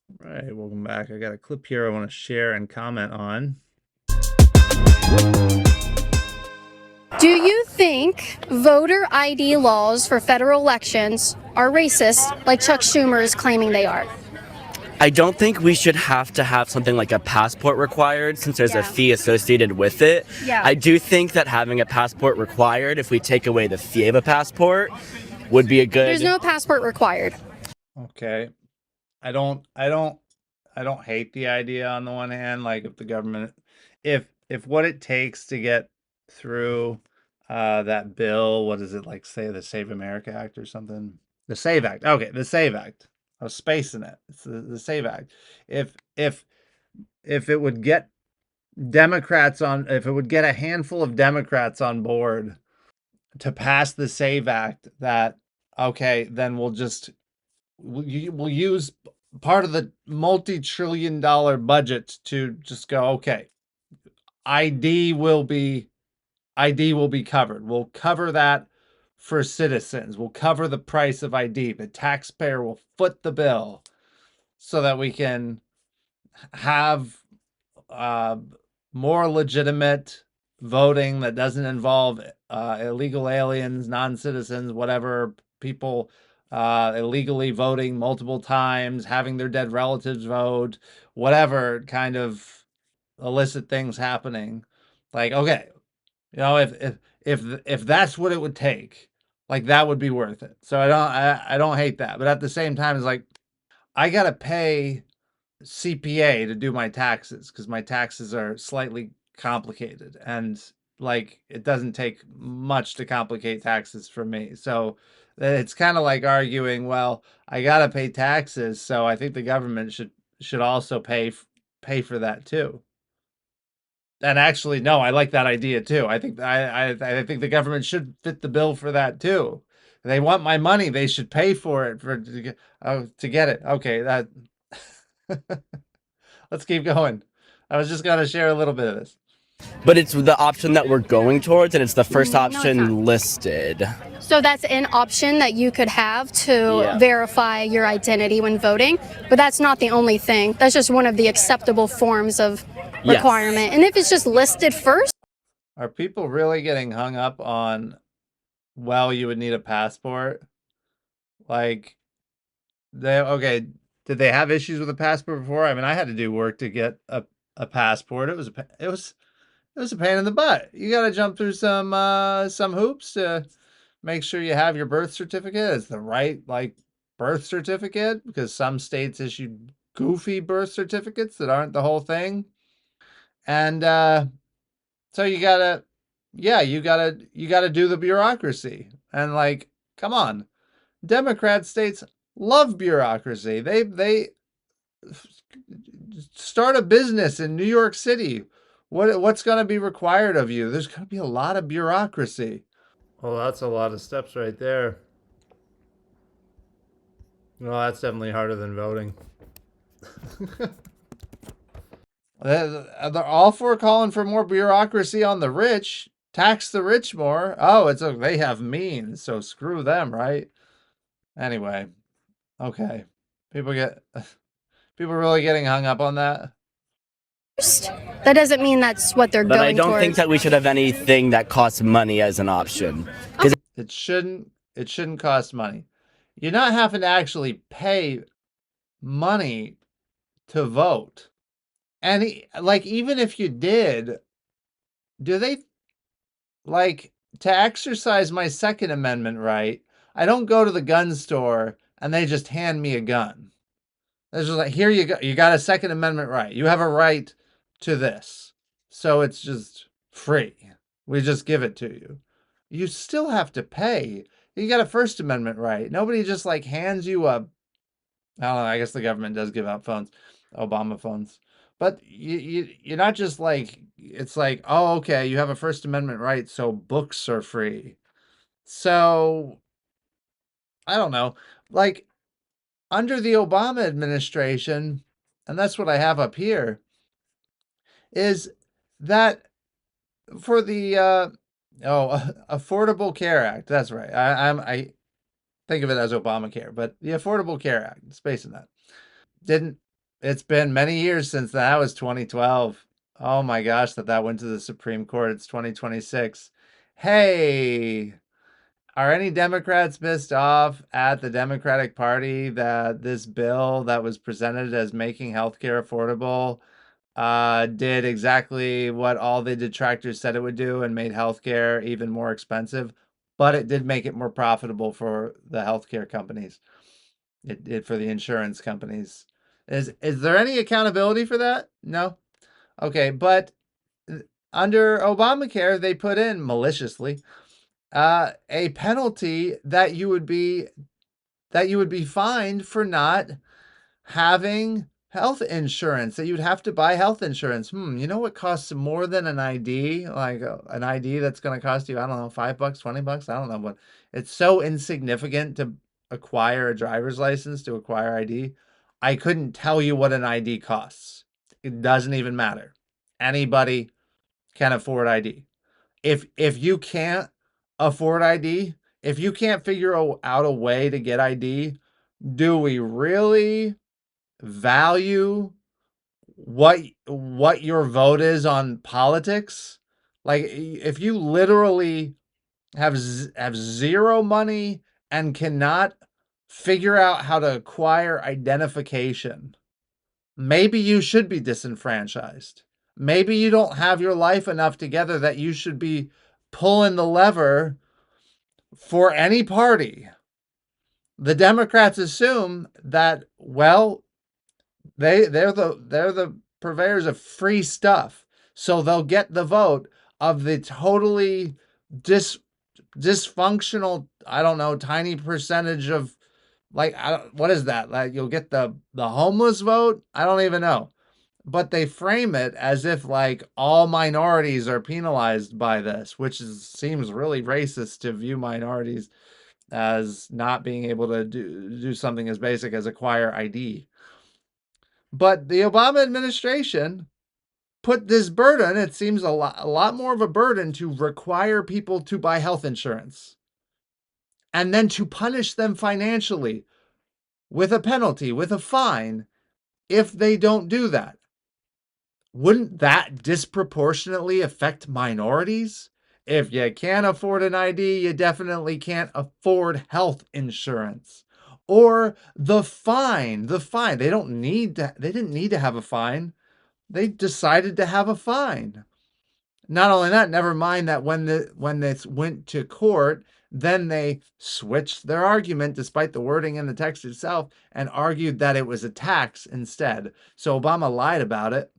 All right, welcome back. I got a clip here I want to share and comment on. Do you think voter ID laws for federal elections are racist, like Chuck Schumer is claiming they are? I don't think we should have to have something like a passport required since there's a fee associated with it. Yeah. I do think that having a passport required, if we take away the fee of a passport, would be a good. There's no passport required. Okay. I don't hate the idea on the one hand, like if the government if what it takes to get through that bill, what is it, like, say the Save America Act or something? The Save Act. Okay, the Save Act. I was spacing it. It's the Save Act. If it would get if it would get a handful of Democrats on board to pass the Save Act, that okay, then we'll use part of the multi-trillion-dollar budget to just go, okay, ID will be covered. We'll cover that for citizens. We'll cover the price of ID. The taxpayer will foot the bill so that we can have more legitimate voting that doesn't involve illegal aliens, non-citizens, whatever, people illegally voting multiple times, having their dead relatives vote, whatever kind of illicit things happening. Like, okay, if that's what it would take, like, that would be worth it. So I don't hate that, but at the same time, it's like I gotta pay CPA to do my taxes because my taxes are slightly complicated, and like it doesn't take much to complicate taxes for me. So it's kind of like arguing, well, I gotta pay taxes, so I think the government should also pay for that too. And actually, no, I like that idea too. I think the government should fit the bill for that too. They want my money; they should pay for it to get it. Okay, that. Let's keep going. I was just gonna share a little bit of this. But it's the option that we're going towards, and it's the first No, it's option not. listed. So that's an option that you could have to verify your identity when voting, but that's not the only thing. That's just one of the acceptable forms of Yes. requirement. And if it's just listed first, Are people really getting hung up on, well, you would need a passport? Like, okay, did they have issues with a passport before? I mean, I had to do work to get a passport. It was a pain in the butt. You got to jump through some hoops to make sure you have your birth certificate. It's the right, like, birth certificate, because some states issue goofy birth certificates that aren't the whole thing. And so you gotta do the bureaucracy. And, like, come on. Democrat states love bureaucracy. They start a business in New York City. What's going to be required of you? There's going to be a lot of bureaucracy. Well, that's a lot of steps right there. Well, that's definitely harder than voting. They're all for calling for more bureaucracy on the rich. Tax the rich more. Oh, they have means, so screw them, right? Anyway, okay. People really getting hung up on that. that doesn't mean that's what they're But going I don't towards. think that we should have anything that costs money as an option. It shouldn't cost money. You're not having to actually pay money to vote. And like, even if you did, do they, like, to exercise my Second Amendment right? I don't go to the gun store and they just hand me a gun. It's just like, here you go. You got a Second Amendment right. You have a right to this. So it's just free. We just give it to you. You still have to pay. You got a First Amendment right. Nobody just, like, hands you a, I don't know, I guess the government does give out phones, Obama phones. But you're not just like, it's like, oh, okay, you have a First Amendment right, so books are free. So, I don't know. Like, under the Obama administration, and that's what I have up here, is that for the Affordable Care Act. That's right. I think of it as Obamacare, but the Affordable Care Act, spacing that, didn't It's been many years since that was 2012. Oh my gosh, that went to the Supreme Court. It's 2026. Hey, are any Democrats pissed off at the Democratic Party that this bill that was presented as making healthcare affordable did exactly what all the detractors said it would do and made healthcare even more expensive, but it did make it more profitable for the healthcare companies. It did for the insurance companies. Is there any accountability for that? No. Okay, but under Obamacare, they put in maliciously a penalty that you would be fined for not having health insurance, that you'd have to buy health insurance. You know what costs more than an ID? Like an ID that's going to cost you, I don't know, $5, $20. I don't know what. It's so insignificant to acquire a driver's license, to acquire ID. I couldn't tell you what an ID costs. It doesn't even matter. Anybody can afford ID. If you can't afford ID, if you can't figure out a way to get ID, do we really value what your vote is on politics? Like if you literally have zero money and cannot figure out how to acquire identification, maybe you should be disenfranchised. Maybe you don't have your life enough together that you should be pulling the lever for any party. The Democrats assume that, well, they're the purveyors of free stuff, so they'll get the vote of the totally dysfunctional, I don't know, tiny percentage of, like, what is that? Like, you'll get the homeless vote? I don't even know. But they frame it as if like all minorities are penalized by this, which seems really racist to view minorities as not being able to do something as basic as acquire ID. But the Obama administration put this burden, it seems a lot more of a burden, to require people to buy health insurance and then to punish them financially with a penalty, with a fine, if they don't do that. Wouldn't that disproportionately affect minorities? If you can't afford an ID, you definitely can't afford health insurance. Or the fine. They didn't need to have a fine. They decided to have a fine. Not only that, never mind that when this went to court, then they switched their argument despite the wording in the text itself and argued that it was a tax instead. So Obama lied about it.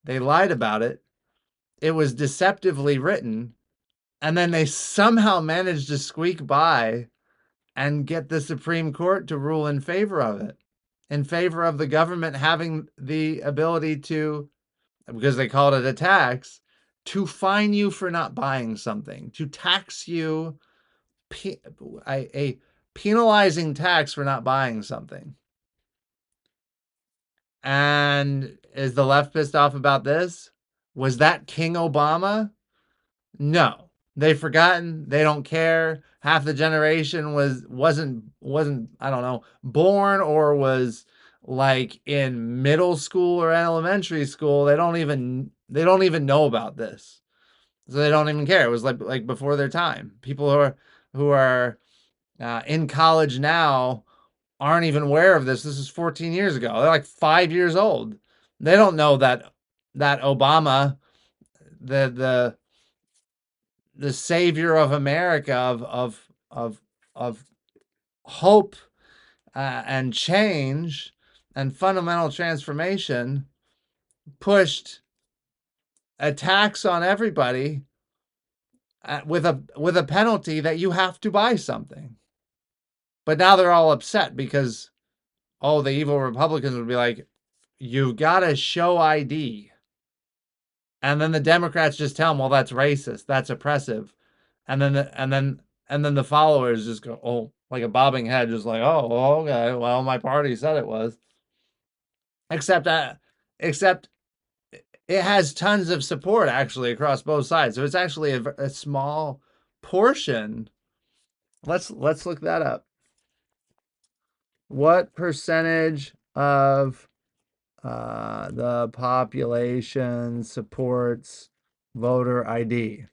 They lied about it. It was deceptively written. And then they somehow managed to squeak by and get the Supreme Court to rule in favor of it, in favor of the government having the ability to, because they called it a tax, to fine you for not buying something, to tax you, a penalizing tax for not buying something. And is the left pissed off about this? Was that King Obama? No. They've forgotten. They don't care. Half the generation wasn't I don't know, born, or was like in middle school or elementary school. They don't even know about this. So they don't even care. It was like before their time. People who are in college now aren't even aware of this. This is 14 years ago. They're like 5 years old. They don't know that Obama, the savior of America, of hope and change and fundamental transformation, pushed a tax on everybody with a penalty that you have to buy something. But now they're all upset because, oh, the evil Republicans would be like, you've got to show ID. And then the Democrats just tell them, well, that's racist, that's oppressive. And then the followers just go, oh, like a bobbing head, just like, oh, okay, well, my party said it was. Except it has tons of support actually across both sides. So it's actually a small portion. Let's look that up. What percentage of The population supports voter ID.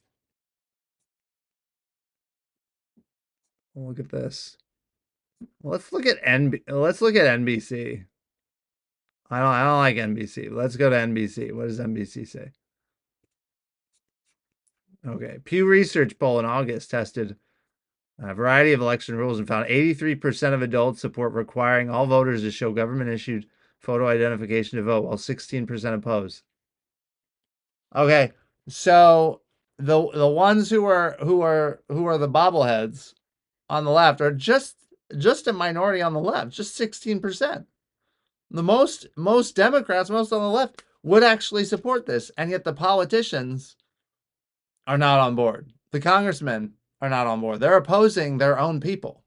Look at this. Let's look at NBC. I don't like NBC. Let's go to NBC. What does NBC say? Okay. Pew Research poll in August tested a variety of election rules and found 83% of adults support requiring all voters to show government-issued photo identification to vote, while 16% oppose. Okay, so the ones who are the bobbleheads on the left are just a minority on the left, just 16%. The most Democrats, most on the left, would actually support this, and yet the politicians are not on board. The congressmen are not on board. They're opposing their own people.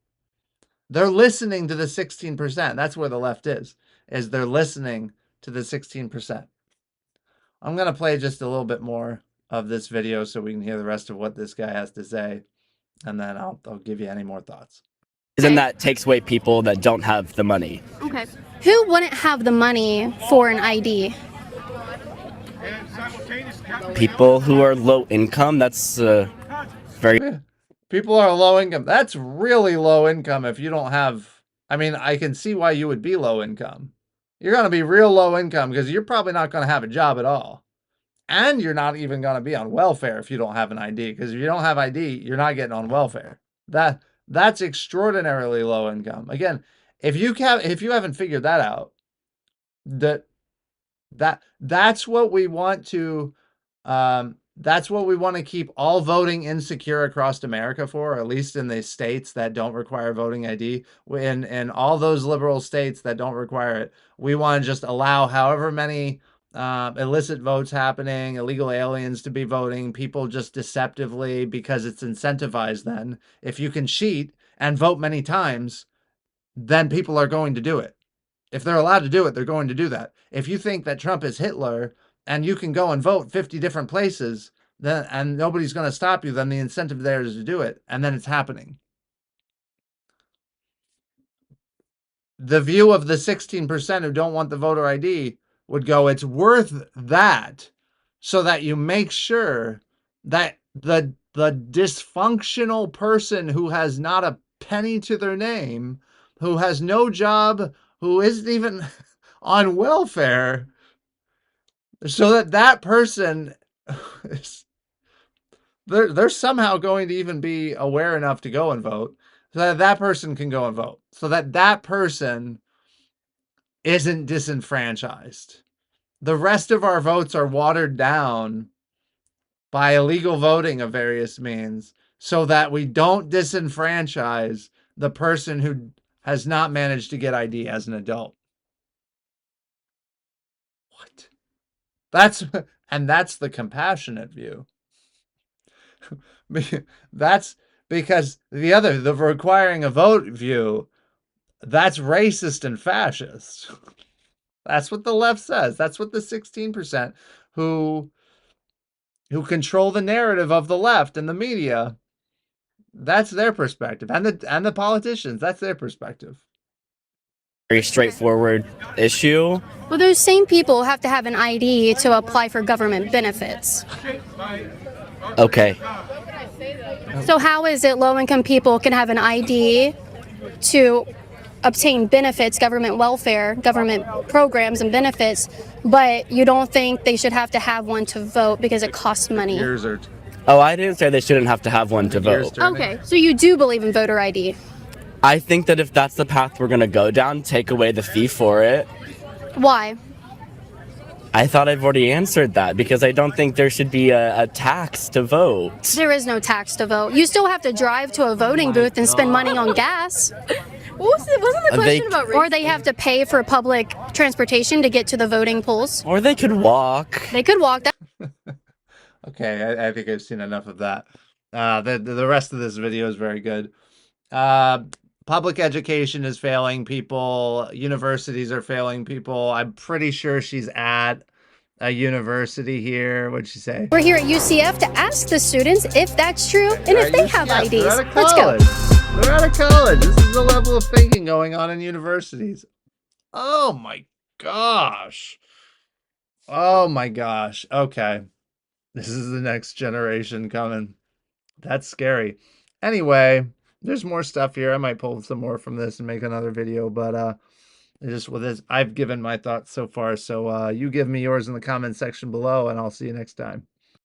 They're listening to the 16%. That's where the left is they're listening to the 16%. I'm going to play just a little bit more of this video so we can hear the rest of what this guy has to say, and then I'll give you any more thoughts. And that takes away people that don't have the money. Okay. Who wouldn't have the money for an ID? People who are low income, that's very... People are low income. That's really low income if you don't have... I mean, I can see why you would be low income. You're going to be real low income because you're probably not going to have a job at all. And you're not even going to be on welfare if you don't have an ID. Because if you don't have ID, you're not getting on welfare. That's extraordinarily low income. Again, if you haven't figured that out, that's what we want to keep all voting insecure across America for, or at least in the states that don't require voting ID. In all those liberal states that don't require it, we want to just allow however many illicit votes happening, illegal aliens to be voting, people just deceptively, because it's incentivized then. If you can cheat and vote many times, then people are going to do it. If they're allowed to do it, they're going to do that. If you think that Trump is Hitler and you can go and vote 50 different places, then and nobody's going to stop you, then the incentive there is to do it, and then it's happening. The view of the 16% who don't want the voter ID would go, it's worth that so that you make sure that the dysfunctional person who has not a penny to their name, who has no job, who isn't even on welfare, so that person they're somehow going to even be aware enough to go and vote, so that person can go and vote, so that person isn't disenfranchised. The rest of our votes are watered down by illegal voting of various means so that we don't disenfranchise the person who has not managed to get ID as an adult. What? That's the compassionate view. That's because the requiring a vote view, that's racist and fascist. That's what the left says. That's what the 16% who control the narrative of the left and the media, that's their perspective. And the politicians, that's their perspective. Very straightforward issue. Well, those same people have to have an ID to apply for government benefits. Okay. So how is it low-income people can have an ID to obtain benefits, government welfare, government programs and benefits, but you don't think they should have to have one to vote because it costs money? Oh, I didn't say they shouldn't have to have one to vote. Okay, so you do believe in voter ID? I think that if that's the path we're going to go down, take away the fee for it. Why? I thought I've already answered that, because I don't think there should be a tax to vote. There is no tax to vote. You still have to drive to a voting booth and spend money on gas. Wasn't the question about race? Or they have to pay for public transportation to get to the voting polls. Or they could walk. They could walk. Okay, I think I've seen enough of that. The rest of this video is very good. Public education is failing people. Universities are failing people. I'm pretty sure she's at a university here. What'd she say? We're here at UCF to ask the students if that's true and if they have IDs. They're out of Let's go. They're out of college. This is the level of thinking going on in universities. Oh my gosh. Oh my gosh. Okay. This is the next generation coming. That's scary. Anyway, there's more stuff here. I might pull some more from this and make another video, but just with this, I've given my thoughts so far. So you give me yours in the comment section below, and I'll see you next time.